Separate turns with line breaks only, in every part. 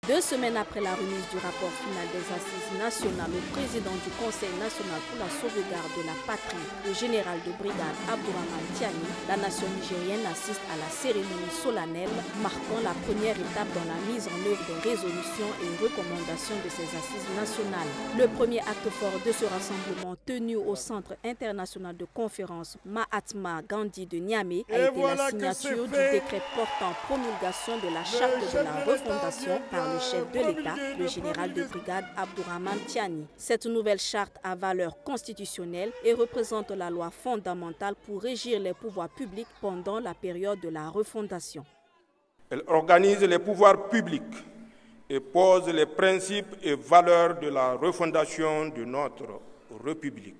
2 semaines après la remise du rapport final des assises nationales au président du Conseil national pour la sauvegarde de la patrie, le général de brigade Abdourahmane Tiani, la nation nigérienne assiste à la cérémonie solennelle marquant la première étape dans la mise en œuvre des résolutions et recommandations de ces assises nationales. Le premier acte fort de ce rassemblement tenu au Centre international de conférence Mahatma Gandhi de Niamey a été la signature du décret portant promulgation de la charte de la refondation par le chef de l'État, le général de brigade Abdourahmane Tiani. Cette nouvelle charte a valeur constitutionnelle et représente la loi fondamentale pour régir les pouvoirs publics pendant la période de la refondation.
Elle organise les pouvoirs publics et pose les principes et valeurs de la refondation de notre République.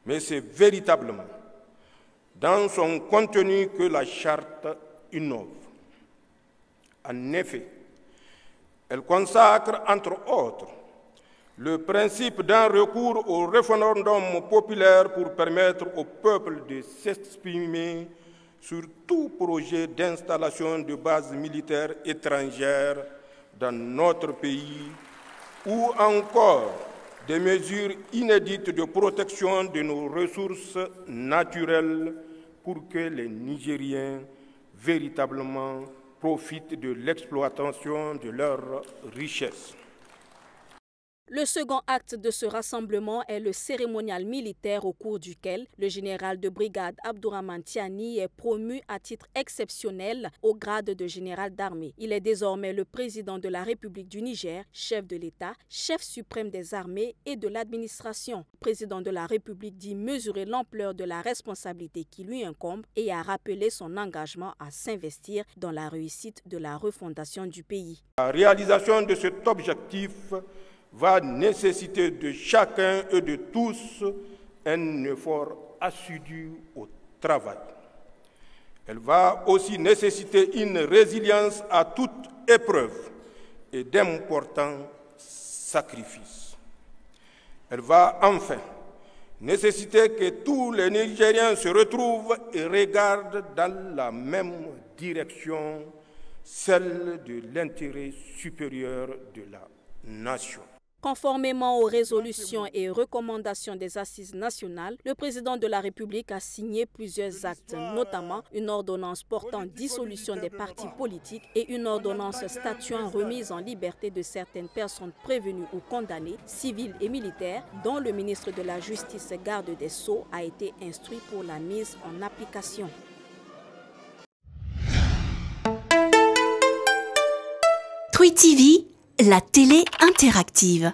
Mais c'est véritablement dans son contenu que la charte innove. En effet, elle consacre, entre autres, le principe d'un recours au référendum populaire pour permettre au peuple de s'exprimer sur tout projet d'installation de bases militaires étrangères dans notre pays ou encore des mesures inédites de protection de nos ressources naturelles pour que les Nigériens véritablement profitent de l'exploitation de leurs richesses.
Le second acte de ce rassemblement est le cérémonial militaire au cours duquel le général de brigade Abdourahmane Tiani est promu à titre exceptionnel au grade de général d'armée. Il est désormais le président de la République du Niger, chef de l'État, chef suprême des armées et de l'administration. Le président de la République dit mesurer l'ampleur de la responsabilité qui lui incombe et a rappelé son engagement à s'investir dans la réussite de la refondation du pays.
La réalisation de cet objectif va nécessiter de chacun et de tous un effort assidu au travail. Elle va aussi nécessiter une résilience à toute épreuve et d'importants sacrifices. Elle va enfin nécessiter que tous les Nigériens se retrouvent et regardent dans la même direction, celle de l'intérêt supérieur de la nation.
Conformément aux résolutions et recommandations des assises nationales, le président de la République a signé plusieurs actes, notamment une ordonnance portant dissolution des partis politiques et une ordonnance statuant remise en liberté de certaines personnes prévenues ou condamnées, civiles et militaires, dont le ministre de la Justice, garde des Sceaux, a été instruit pour la mise en application.
Twi TV, la télé interactive.